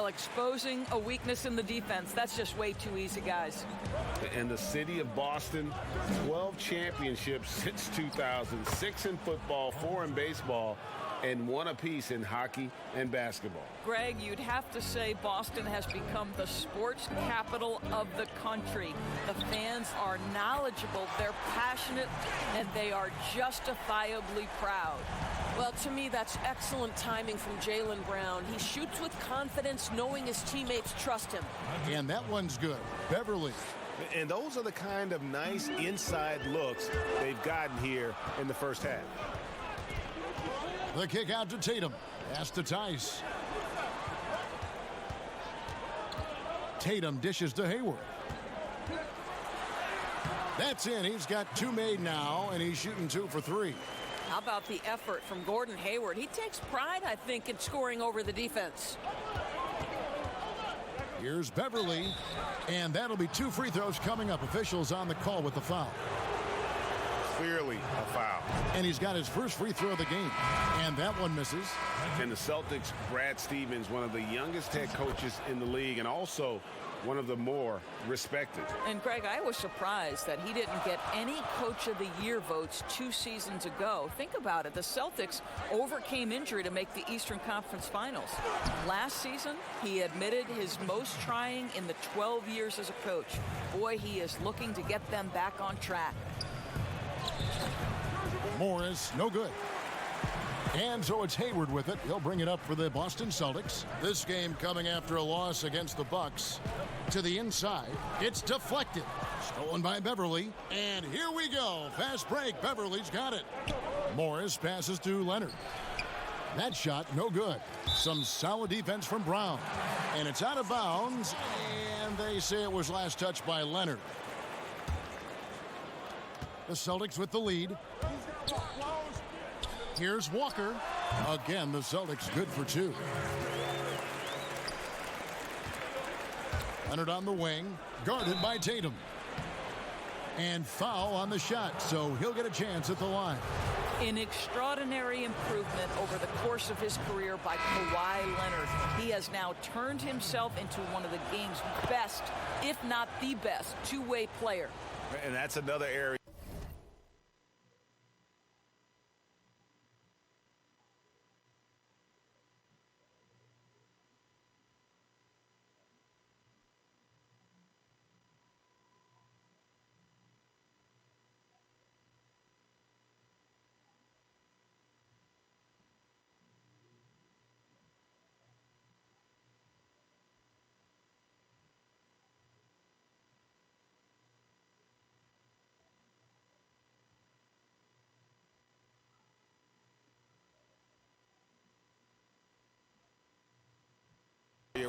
exposing a weakness in the defense. That's just way too easy, guys. And the city of Boston, 12 championships since 2000, 6 in football, 4 in baseball, and 1 apiece in hockey and basketball. Greg, you'd have to say Boston has become the sports capital of the country. The fans are knowledgeable, they're passionate, and they are justifiably proud. Well, to me, that's excellent timing from Jaylen Brown. He shoots with confidence, knowing his teammates trust him. And that one's good. Beverly. And those are the kind of nice inside looks they've gotten here in the first half. The kick out to Tatum. Pass to Tice. Tatum dishes to Hayward. That's in. He's got 2 made now, and he's shooting 2 for 3. How about the effort from Gordon Hayward? He takes pride, I think, in scoring over the defense. Here's Beverly, and that'll be 2 free throws coming up. Officials on the call with the foul. Clearly a foul. And he's got his first free throw of the game, and that one misses. And the Celtics, Brad Stevens, one of the youngest head coaches in the league, and also one of the more respected. And Greg, I was surprised that he didn't get any Coach of the Year votes 2 seasons ago. Think about it. The Celtics overcame injury to make the Eastern Conference Finals. Last season, he admitted his most trying in the 12 years as a coach. Boy, he is looking to get them back on track. Morris, no good. And so it's Hayward with it. He'll bring it up for the Boston Celtics. This game coming after a loss against the Bucks. To the inside. It's deflected. Stolen by Beverly. And here we go. Fast break. Beverly's got it. Morris passes to Leonard. That shot, no good. Some solid defense from Brown. And it's out of bounds. And they say it was last touched by Leonard. The Celtics with the lead. Here's Walker. Again, the Celtics good for 2. Leonard on the wing, guarded by Tatum. And foul on the shot, so he'll get a chance at the line. An extraordinary improvement over the course of his career by Kawhi Leonard. He has now turned himself into one of the game's best, if not the best, two-way player. And that's another area.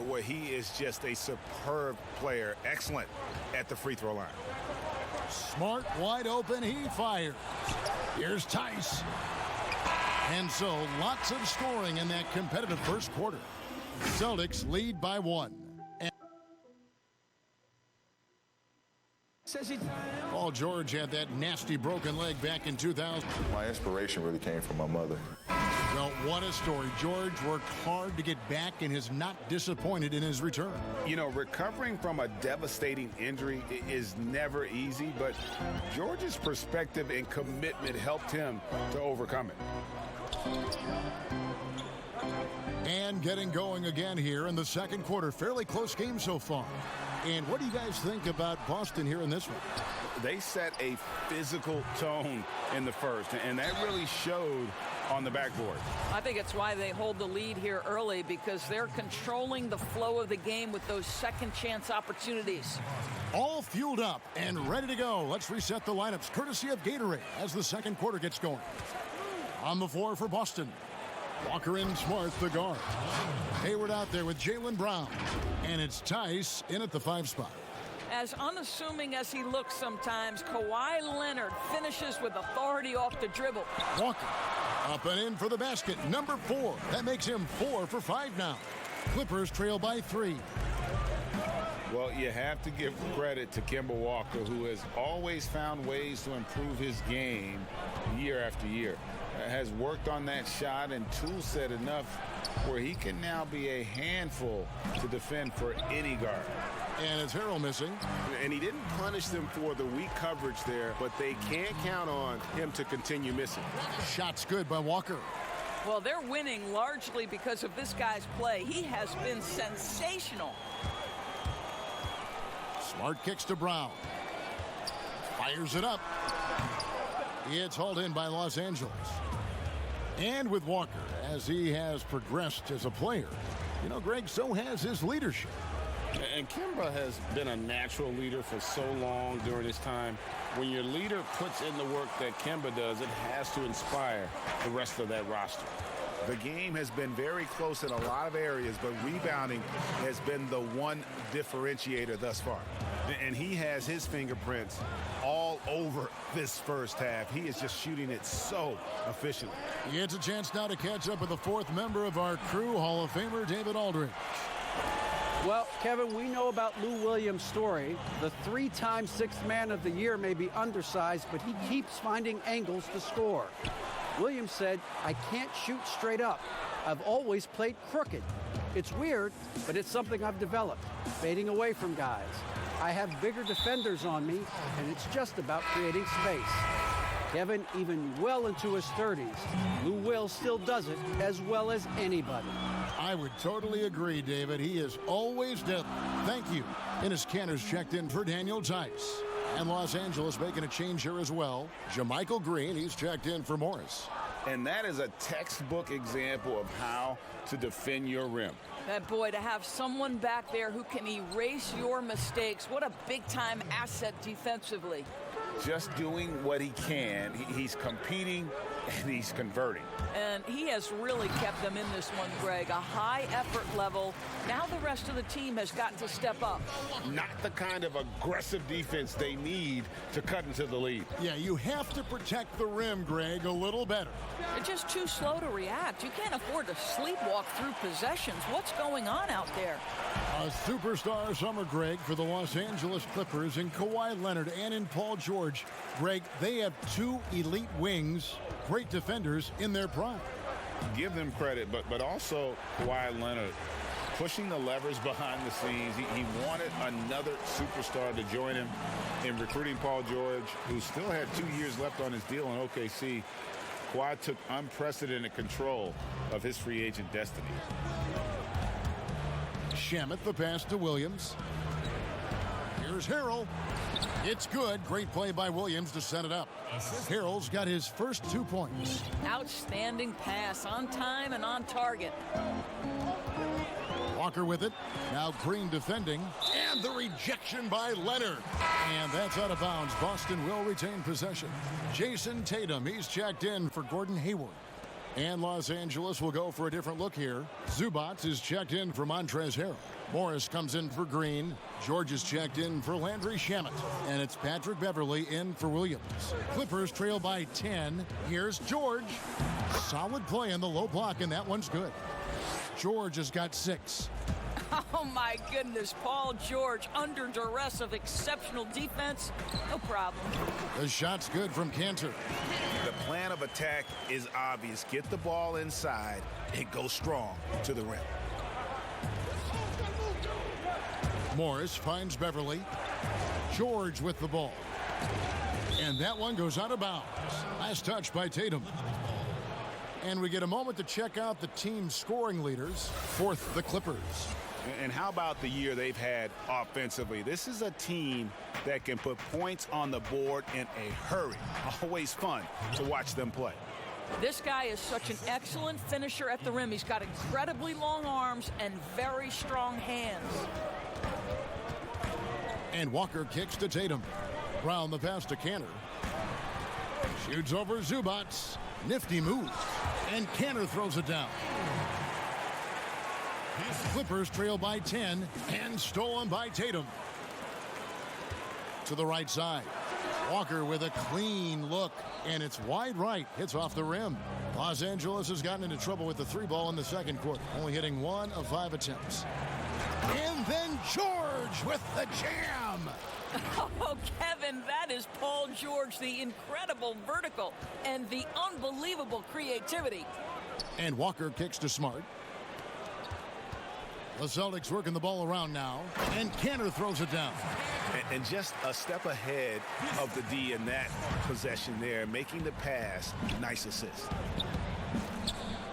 Where he is just a superb player, excellent at the free throw line. Smart, wide open, he fires. Here's Tice. And so lots of scoring in that competitive first quarter. Celtics lead by 1. Paul George had that nasty broken leg back in 2000. My inspiration really came from my mother. Well, what a story. George worked hard to get back and is not disappointed in his return. You know, recovering from a devastating injury is never easy, but George's perspective and commitment helped him to overcome it. And getting going again here in the second quarter. Fairly close game so far. And what do you guys think about Boston here in this one? They set a physical tone in the first, and that really showed on the backboard. I think it's why they hold the lead here early, because they're controlling the flow of the game with those second chance opportunities. All fueled up and ready to go. Let's reset the lineups courtesy of Gatorade as the second quarter gets going. On the floor for Boston. Walker in, Smart, the guard. Hayward out there with Jaylen Brown. And it's Tice in at the 5 spot. As unassuming as he looks sometimes, Kawhi Leonard finishes with authority off the dribble. Walker up and in for the basket. Number 4. That makes him 4 for 5 now. Clippers trail by 3. Well, you have to give credit to Kemba Walker, who has always found ways to improve his game year after year. Has worked on that shot and tool set enough where he can now be a handful to defend for any guard. And it's Harrell missing. And he didn't punish them for the weak coverage there, but they can't count on him to continue missing. Shot's good by Walker. Well, they're winning largely because of this guy's play. He has been sensational. Smart kicks to Brown. Fires it up. It's hauled in by Los Angeles. And with Walker, as he has progressed as a player, you know, Greg, so has his leadership. And Kemba has been a natural leader for so long during his time. When your leader puts in the work that Kemba does, it has to inspire the rest of that roster. The game has been very close in a lot of areas, but rebounding has been the one differentiator thus far. And he has his fingerprints all over this first half. He is just shooting it so efficiently. It's a chance now to catch up with the fourth member of our crew, Hall of Famer David Aldridge. Well, Kevin, we know about Lou Williams' story. The three-time Sixth Man of the Year may be undersized, but he keeps finding angles to score. Williams said, "I can't shoot straight up. I've always played crooked. It's weird, but it's something I've developed, fading away from guys. I have bigger defenders on me, and it's just about creating space." Kevin, even well into his 30s, Lou Will still does it as well as anybody. I would totally agree, David. He is always deadly. Thank you. And his Canner's checked in for Daniel Tice. And Los Angeles making a change here as well. Jermichael Green, he's checked in for Morris. And that is a textbook example of how to defend your rim. That boy, to have someone back there who can erase your mistakes, what a big-time asset defensively. Just doing what he can. He's competing and he's converting. And he has really kept them in this one, Greg. A high effort level. Now the rest of the team has got to step up. Not the kind of aggressive defense they need to cut into the lead. Yeah, you have to protect the rim, Greg, a little better. They're just too slow to react. You can't afford to sleepwalk through possessions. What's going on out there? A superstar summer, Greg, for the Los Angeles Clippers in Kawhi Leonard and in Paul George. Greg, they have two elite wings, great defenders in their prime. Give them credit, but also Kawhi Leonard pushing the levers behind the scenes. He wanted another superstar to join him in recruiting Paul George, who still had 2 years left on his deal in OKC. Kawhi took unprecedented control of his free agent destiny. Shamet the pass to Williams. Here's Harrell. It's good. Great play by Williams to set it up. Harrell's got his first 2 points. Outstanding pass, on time and on target. Walker with it. Now Green defending. And the rejection by Leonard. And that's out of bounds. Boston will retain possession. Jason Tatum, he's checked in for Gordon Hayward. And Los Angeles will go for a different look here. Zubac is checked in for Montrezl Harrell. Morris comes in for Green. George is checked in for Landry Shamet. And it's Patrick Beverley in for Williams. Clippers trail by 10. Here's George. Solid play in the low block, and that one's good. George has got 6. Oh, my goodness. Paul George under duress of exceptional defense. No problem. The shot's good from Cantor. The plan of attack is obvious. Get the ball inside and go strong to the rim. Morris finds Beverly. George with the ball. And that one goes out of bounds. Last touch by Tatum. And we get a moment to check out the team's scoring leaders. Fourth, the Clippers. And how about the year they've had offensively? This is a team that can put points on the board in a hurry. Always fun to watch them play. This guy is such an excellent finisher at the rim. He's got incredibly long arms and very strong hands. And Walker kicks to Tatum. Brown the pass to Cantor. Shoots over Zubac. Nifty move. And Cantor throws it down. Clippers trail by 10 and stolen by Tatum. To the right side. Walker with a clean look, and it's wide right. Hits off the rim. Los Angeles has gotten into trouble with the 3 ball in the second quarter, only hitting 1 of 5 attempts. And then George with the jam. Oh, Kevin, that is Paul George, the incredible vertical and the unbelievable creativity. And Walker kicks to Smart. The Celtics working the ball around now. And Cantor throws it down. And just a step ahead of the D in that possession there, making the pass. Nice assist.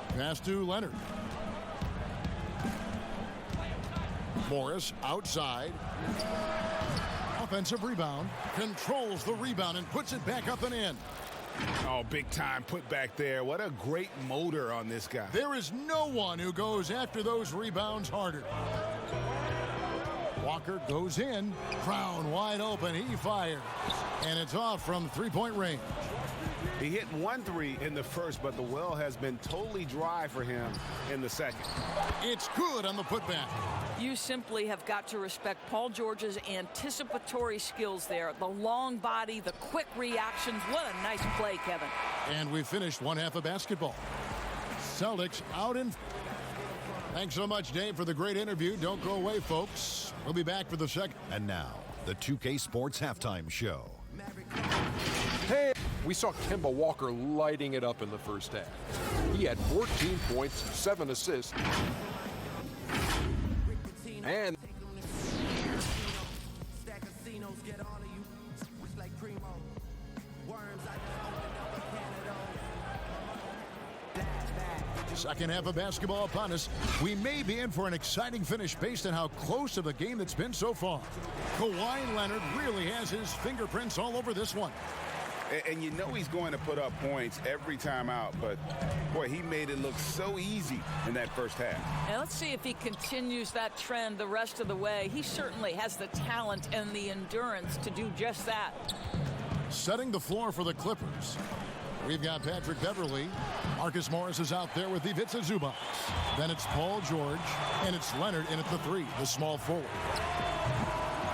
Pass to Leonard. Morris outside. Offensive rebound. Controls the rebound and puts it back up and in. Oh, big time put back there. What a great motor on this guy. There is no one who goes after those rebounds harder. Walker goes in. Crown wide open. He fires. And it's off from three-point range. He hit 1 3 in the first, but the well has been totally dry for him in the second. It's good on the putback. You simply have got to respect Paul George's anticipatory skills there. The long body, the quick reactions. What a nice play, Kevin. And we finished one half of basketball. Celtics out in. Thanks so much, Dave, for the great interview. Don't go away, folks. We'll be back for the second. And now, the 2K Sports Halftime Show. Hey, we saw Kemba Walker lighting it up in the first half. He had 14 points, 7 assists, and second half of basketball upon us. We may be in for an exciting finish based on how close of a game it's been so far. Kawhi Leonard really has his fingerprints all over this one. And you know he's going to put up points every time out, but boy, he made it look so easy in that first half. And let's see if he continues that trend the rest of the way. He certainly has the talent and the endurance to do just that. Setting the floor for the Clippers. We've got Patrick Beverley. Marcus Morris is out there with Ivica Zubac. Then it's Paul George, and it's Leonard in at the 3, the small forward.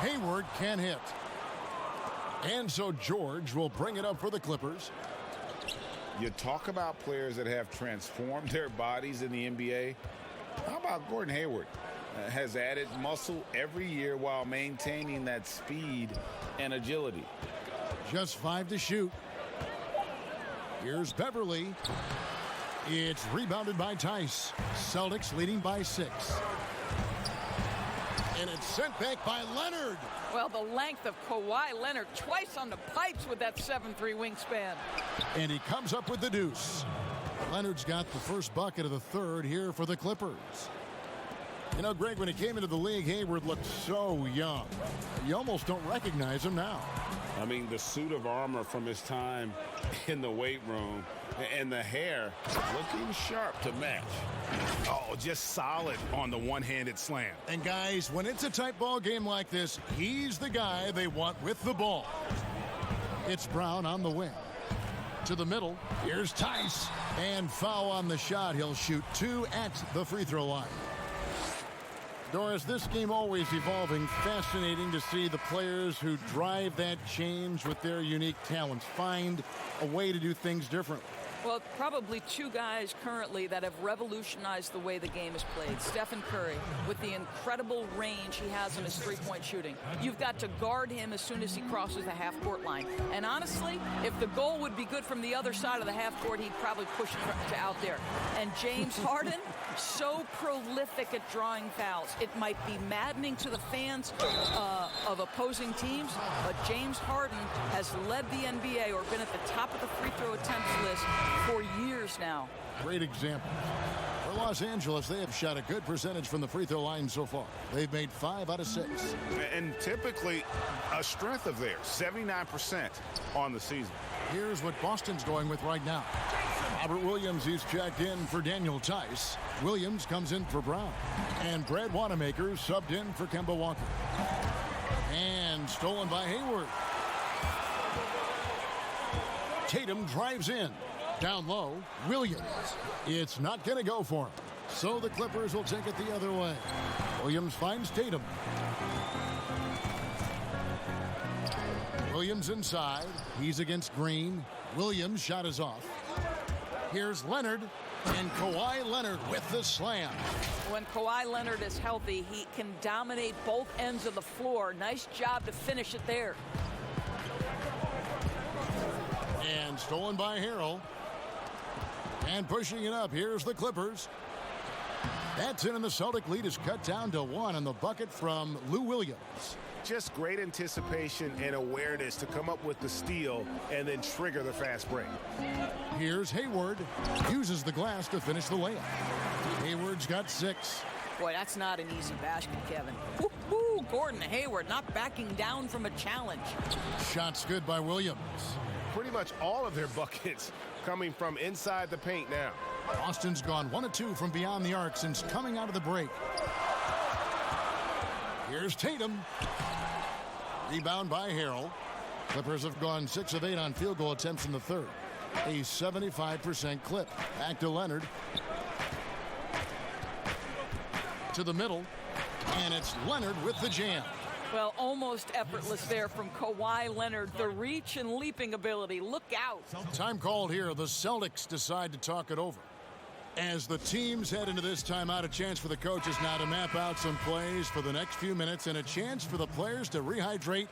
Hayward can hit. And so George will bring it up for the Clippers. You talk about players that have transformed their bodies in the NBA. How about Gordon Hayward? Has added muscle every year while maintaining that speed and agility. Just 5 to shoot. Here's Beverley. It's rebounded by Tice. Celtics leading by 6. And it's sent back by Leonard. Well, the length of Kawhi Leonard twice on the pipes with that 7'3" wingspan. And he comes up with the deuce. Leonard's got the first bucket of the third here for the Clippers. You know, Greg, when he came into the league, Hayward looked so young. You almost don't recognize him now. I mean, the suit of armor from his time in the weight room and the hair looking sharp to match. Oh, just solid on the one-handed slam. And guys, when it's a tight ball game like this, he's the guy they want with the ball. It's Brown on the wing. To the middle. Here's Tice. And foul on the shot. He'll shoot 2 at the free throw line. Doris, this game always evolving. Fascinating to see the players who drive that change with their unique talents find a way to do things differently. Well, probably 2 guys currently that have revolutionized the way the game is played. Stephen Curry, with the incredible range he has in his three-point shooting. You've got to guard him as soon as he crosses the half-court line. And honestly, if the goal would be good from the other side of the half-court, he'd probably push it to out there. And James Harden, so prolific at drawing fouls. It might be maddening to the fans of opposing teams, but James Harden has led the NBA or been at the top of the free throw attempts list for years now. Great example. For Los Angeles, they have shot a good percentage from the free throw line so far. They've made 5 out of 6. And typically a strength of theirs, 79% on the season. Here's what Boston's going with right now. Robert Williams, he's checked in for Daniel Tice. Williams comes in for Brown. And Brad Wanamaker subbed in for Kemba Walker. And stolen by Hayward. Tatum drives in. Down low, Williams. It's not going to go for him. So the Clippers will take it the other way. Williams finds Tatum. Williams inside. He's against Green. Williams' shot is off. Here's Leonard. And Kawhi Leonard with the slam. When Kawhi Leonard is healthy, he can dominate both ends of the floor. Nice job to finish it there. And stolen by Harrell. And pushing it up, here's the Clippers. That's in, and the Celtic lead is cut down to 1 on the bucket from Lou Williams. Just great anticipation and awareness to come up with the steal and then trigger the fast break. Here's Hayward. Uses the glass to finish the layup. Hayward's got 6. Boy, that's not an easy basket, Kevin. Woo-hoo, Gordon Hayward not backing down from a challenge. Shots good by Williams. Pretty much all of their buckets coming from inside the paint now. Boston's gone 1 of 2 from beyond the arc since coming out of the break. Here's Tatum. Rebound by Harrell. Clippers have gone 6 of 8 on field goal attempts in the third. A 75% clip. Back to Leonard. To the middle. And it's Leonard with the jam. Well, almost effortless there from Kawhi Leonard. The reach and leaping ability. Look out. Time called here. The Celtics decide to talk it over. As the teams head into this timeout, a chance for the coaches now to map out some plays for the next few minutes and a chance for the players to rehydrate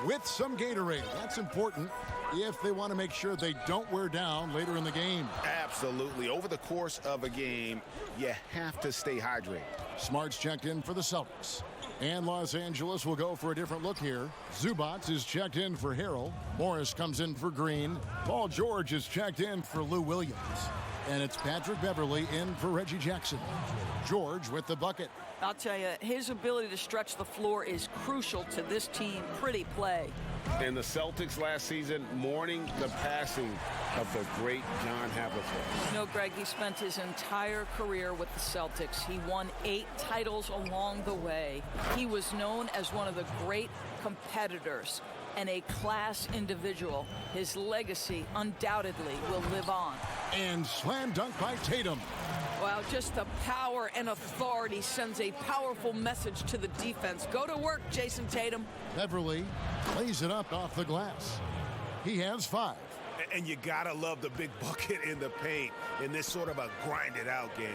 with some Gatorade. That's important if they want to make sure they don't wear down later in the game. Absolutely. Over the course of a game, you have to stay hydrated. Smart's checked in for the Celtics. And Los Angeles will go for a different look here. Zubats is checked in for Harrell. Morris comes in for Green. Paul George is checked in for Lou Williams. And it's Patrick Beverley in for Reggie Jackson. George with the bucket. I'll tell you, his ability to stretch the floor is crucial to this team. Pretty play. And the Celtics last season mourning the passing of the great John Havlicek. You know, Greg, he spent his entire career with the Celtics. He won 8 titles along the way. He was known as one of the great competitors and a class individual. His legacy undoubtedly will live on. And slam dunk by Tatum. Well, just the power and authority sends a powerful message to the defense. Go to work, Jason Tatum. Beverley lays it up off the glass. He has 5. And you gotta love the big bucket in the paint in this sort of a grinded out game.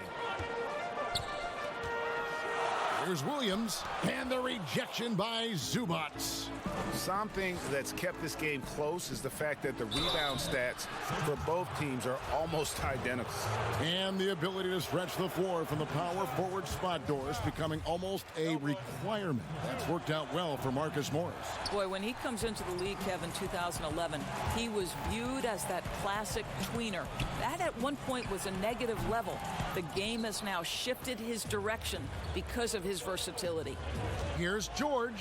Here's Williams, and the rejection by Zubats. Something that's kept this game close is the fact that the rebound stats for both teams are almost identical. And the ability to stretch the floor from the power forward spot doors becoming almost a requirement. That's worked out well for Marcus Morris. Boy, when he comes into the league, Kevin, 2011, he was viewed as that classic tweener. That at one point was a negative level. The game has now shifted his direction because of his versatility. Here's George.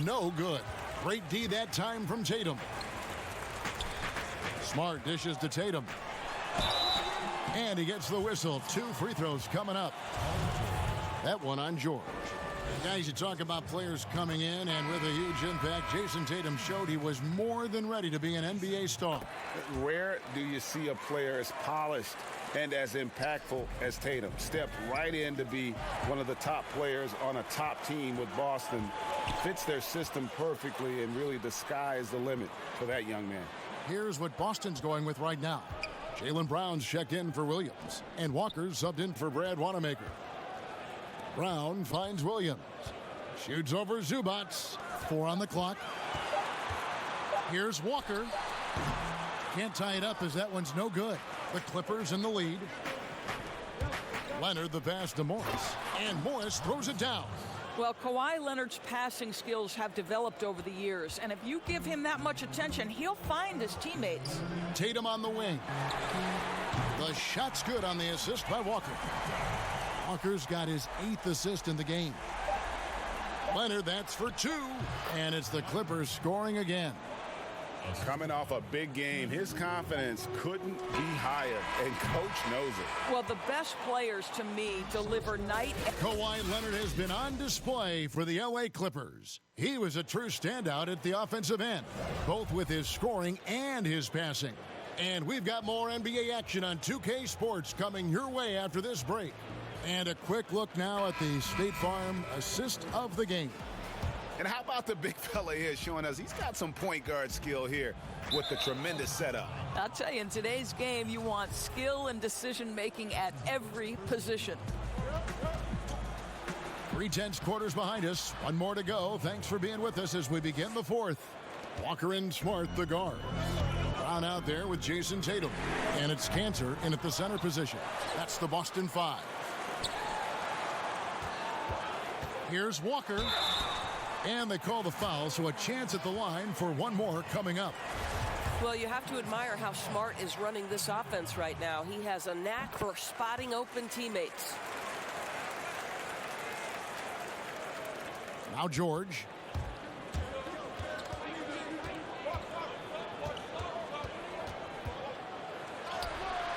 No good. Great D that time from Tatum. Smart dishes to Tatum. And he gets the whistle. 2 free throws coming up. That one on George. Guys, you talk about players coming in and with a huge impact. Jason Tatum showed he was more than ready to be an NBA star. Rare do you see a player as polished and as impactful as Tatum. Stepped right in to be one of the top players on a top team with Boston. Fits their system perfectly, and really the sky is the limit for that young man. Here's what Boston's going with right now. Jaylen Brown's checked in for Williams, and Walker's subbed in for Brad Wanamaker. Brown finds Williams. Shoots over Zubats. 4 on the clock. Here's Walker. Can't tie it up as that one's no good. The Clippers in the lead. Leonard the pass to Morris. And Morris throws it down. Well, Kawhi Leonard's passing skills have developed over the years, and if you give him that much attention, he'll find his teammates. Tatum on the wing. The shot's good on the assist by Walker. Walker's got his 8th assist in the game. Leonard, that's for 2. And it's the Clippers scoring again. Coming off a big game, his confidence couldn't be higher, and coach knows it. Well, the best players to me deliver night. Kawhi Leonard has been on display for the LA Clippers. He was a true standout at the offensive end, both with his scoring and his passing. And we've got more NBA action on 2K Sports coming your way after this break. And a quick look now at the State Farm assist of the game. And how about the big fella here showing us he's got some point guard skill here with the tremendous setup. I'll tell you, in today's game, you want skill and decision-making at every position. 3/10 quarters behind us. One more to go. Thanks for being with us as we begin the fourth. Walker and Smart, the guard. Brown out there with Jason Tatum. And it's Cantor in at the center position. That's the Boston 5. Here's Walker. And they call the foul, so a chance at the line for one more coming up. Well, you have to admire how Smart is running this offense right now. He has a knack for spotting open teammates. Now George.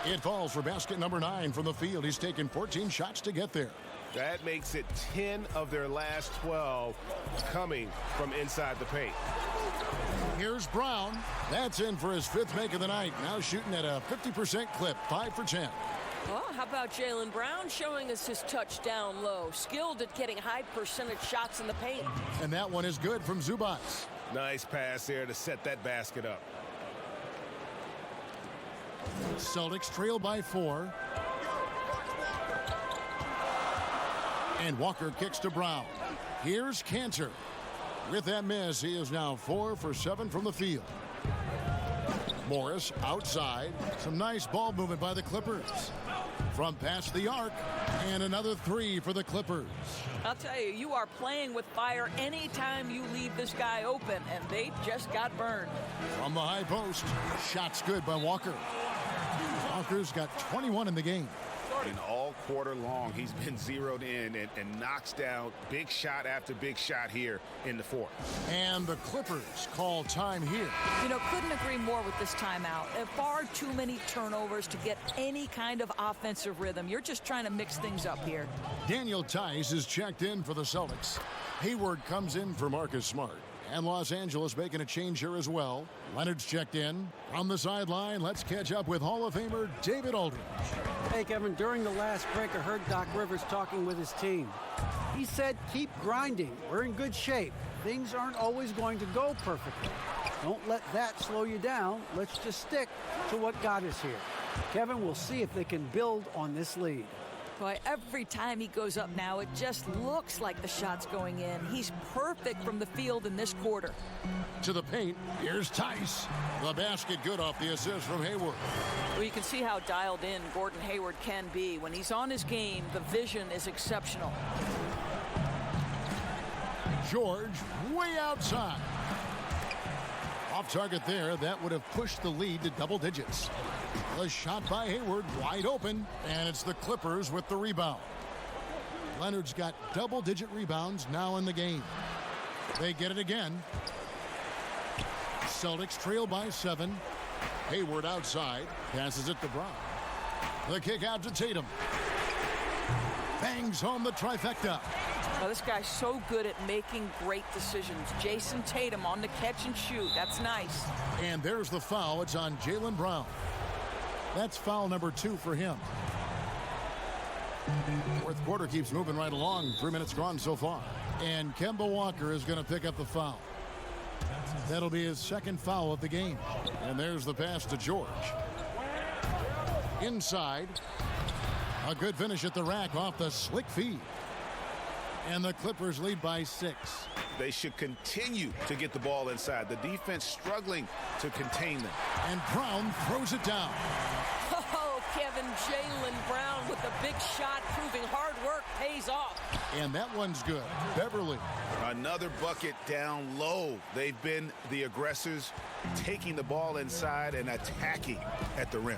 It falls for basket number 9 from the field. He's taken 14 shots to get there. That makes it 10 of their last 12 coming from inside the paint. Here's Brown. That's in for his 5th make of the night. Now shooting at a 50% clip, 5 for 10. Well, how about Jaylen Brown showing us his touchdown low? Skilled at getting high percentage shots in the paint. And that one is good from Zubats. Nice pass there to set that basket up. Celtics trail by 4. And Walker kicks to Brown. Here's Cantor. With that miss, he is now 4 for 7 from the field. Morris outside. Some nice ball movement by the Clippers. From past the arc, and another 3 for the Clippers. I'll tell you, you are playing with fire anytime you leave this guy open, and they just got burned. From the high post, shots good by Walker. Walker's got 21 in the game. And all quarter long, he's been zeroed in and knocks down big shot after big shot here in the fourth. And the Clippers call time here. You know, couldn't agree more with this timeout. Far too many turnovers to get any kind of offensive rhythm. You're just trying to mix things up here. Daniel Tice is checked in for the Celtics. Hayward comes in for Marcus Smart. And Los Angeles making a change here as well. Leonard's checked in. From the sideline, let's catch up with Hall of Famer David Aldridge. Hey, Kevin, during the last break, I heard Doc Rivers talking with his team. He said, keep grinding. We're in good shape. Things aren't always going to go perfectly. Don't let that slow you down. Let's just stick to what got us here. Kevin, we'll see if they can build on this lead. Boy, every time he goes up now, it just looks like the shot's going in. He's perfect from the field in this quarter. To the paint, here's Tice. The basket good off the assist from Hayward. Well, you can see how dialed in Gordon Hayward can be. When he's on his game, the vision is exceptional. George way outside. Off target there, that would have pushed the lead to double digits. The shot by Hayward wide open, and it's the Clippers with the rebound. Leonard's got double-digit rebounds now in the game. They get it again. Celtics trail by 7. Hayward outside, passes it to Brown. The kick out to Tatum. Bangs home the trifecta. Well, this guy's so good at making great decisions. Jason Tatum on the catch and shoot. That's nice. And there's the foul. It's on Jaylen Brown. That's foul number 2 for him. Fourth quarter keeps moving right along. 3 minutes gone so far. And Kemba Walker is going to pick up the foul. That'll be his 2nd foul of the game. And there's the pass to George. Inside. A good finish at the rack off the slick feed. And the Clippers lead by 6. They should continue to get the ball inside. The defense struggling to contain them. And Brown throws it down. Oh, Kevin, Jaylen Brown with the big shot, proving hard work pays off. And that one's good. Beverly. Another bucket down low. They've been the aggressors, taking the ball inside and attacking at the rim.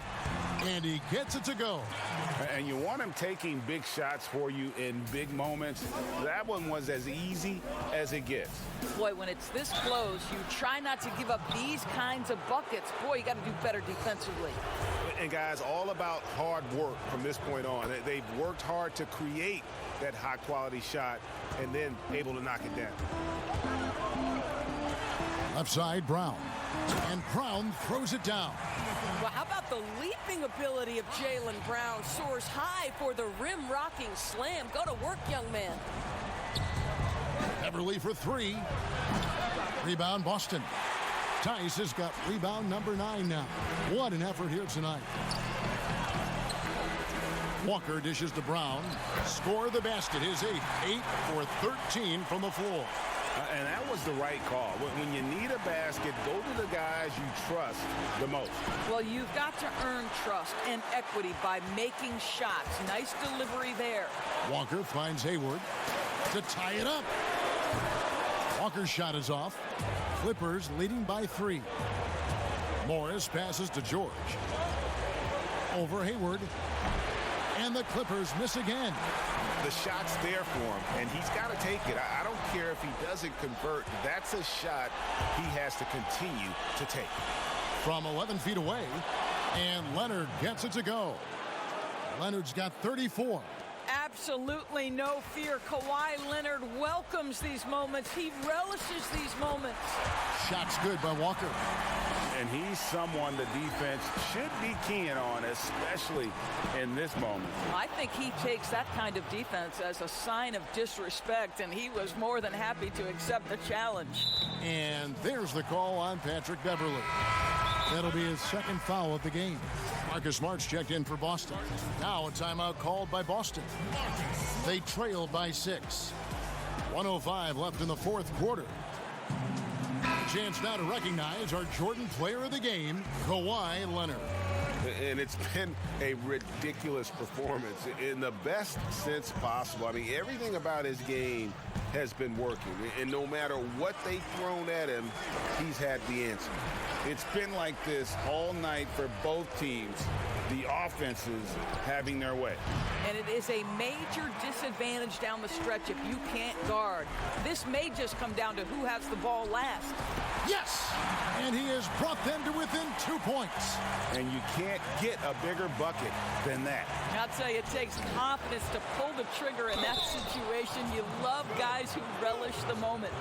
And he gets it to go. And you want him taking big shots for you in big moments. That one was as easy as it gets. Boy, when it's this close, you try not to give up these kinds of buckets. Boy, you got to do better defensively. And guys, all about hard work from this point on. They've worked hard to create that high-quality shot and then able to knock it down. Left side, Brown. And Brown throws it down. Well, how about the leaping ability of Jaylen Brown? Soars high for the rim-rocking slam. Go to work, young man. Beverly for three. Rebound, Boston. Tice has got rebound number 9 now. What an effort here tonight. Walker dishes to Brown. Score the basket, his 8th. 8 for 13 from the floor. And that was the right call. When you need a basket, go to the guys you trust the most. Well, you've got to earn trust and equity by making shots. Nice delivery there. Walker finds Hayward to tie it up. Walker's shot is off. Clippers leading by 3. Morris passes to George. Over Hayward. And the Clippers miss again. The shot's there for him, and he's got to take it. I don't care if he doesn't convert. That's a shot he has to continue to take. From 11 feet away, and Leonard gets it to go. Leonard's got 34. Absolutely no fear. Kawhi Leonard welcomes these moments. He relishes these moments. Shot's good by Walker. And he's someone the defense should be keying on, especially in this moment. I think he takes that kind of defense as a sign of disrespect, and he was more than happy to accept the challenge. And there's the call on Patrick Beverly. That'll be his 2nd foul of the game. Marcus Smart's checked in for Boston. Now a timeout called by Boston. They trail by 6. 1:05 left in the 4th quarter. Chance now to recognize our Jordan player of the game, Kawhi Leonard. And it's been a ridiculous performance in the best sense possible. I mean, everything about his game has been working. And no matter what they've thrown at him, he's had the answer. It's been like this all night for both teams. The offenses having their way. And it is a major disadvantage down the stretch if you can't guard. This may just come down to who has the ball last. Yes! And he has brought them to within 2 points. And you can't get a bigger bucket than that. I'll tell you, it takes confidence to pull the trigger in that situation. You love guys who relish the moment.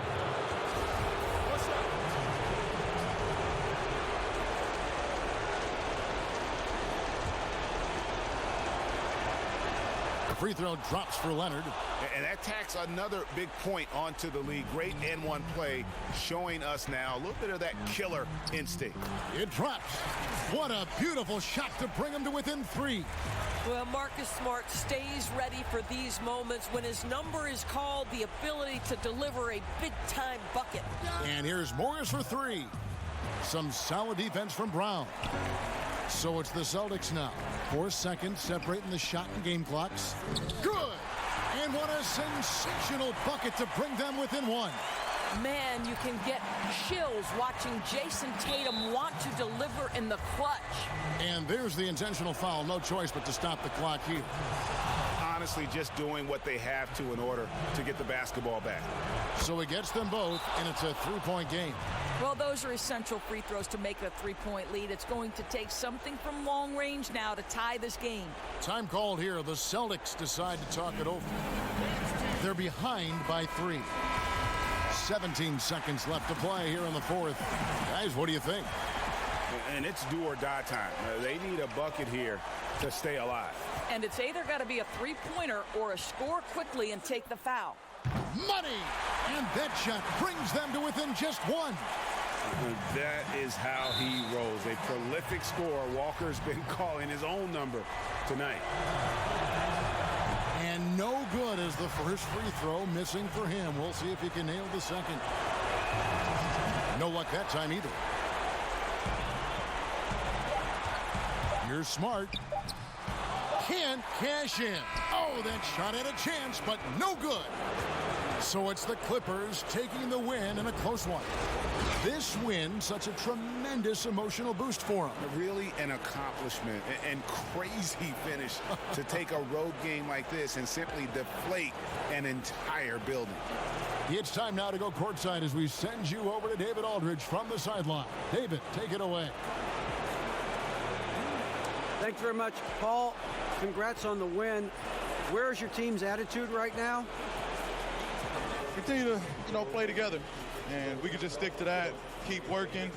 Free throw drops for Leonard. And that tacks another big point onto the league. Great N1 play showing us now a little bit of that killer instinct. It drops. What a beautiful shot to bring him to within 3. Well, Marcus Smart stays ready for these moments. When his number is called, the ability to deliver a big-time bucket. And here's Morris for 3. Some solid defense from Brown. So it's the Celtics now. 4 seconds separating the shot and game clocks. Good! And what a sensational bucket to bring them within 1. Man, you can get chills watching Jason Tatum want to deliver in the clutch. And there's the intentional foul. No choice but to stop the clock here. Honestly, just doing what they have to in order to get the basketball back. So he gets them both, and it's a 3-point game. Well, those are essential free throws to make a 3-point lead. It's going to take something from long range now to tie this game. Time called here. The Celtics decide to talk it over. They're behind by 3. 17 seconds left to play here in the 4th. Guys, what do you think? And it's do or die time. They need a bucket here to stay alive. And it's either got to be a 3-pointer or a score quickly and take the foul. Money! And that shot brings them to within just 1. That is how he rolls. A prolific scorer. Walker's been calling his own number tonight. And no good as the first free throw missing for him. We'll see if he can nail the second. No luck that time either. Here's Smart. Can't cash in. Oh, that shot had a chance, but no good. So it's the Clippers taking the win in a close one. This win, such a tremendous emotional boost for them. Really an accomplishment and crazy finish to take a road game like this and simply deflate an entire building. It's time now to go courtside as we send you over to David Aldridge from the sideline. David, take it away. Thanks very much, Paul. Congrats on the win. Where's your team's attitude right now? Continue to, play together. And we can just stick to that, keep working,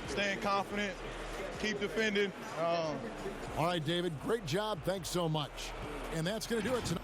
staying confident, keep defending. All right, David, great job. Thanks so much. And that's going to do it tonight.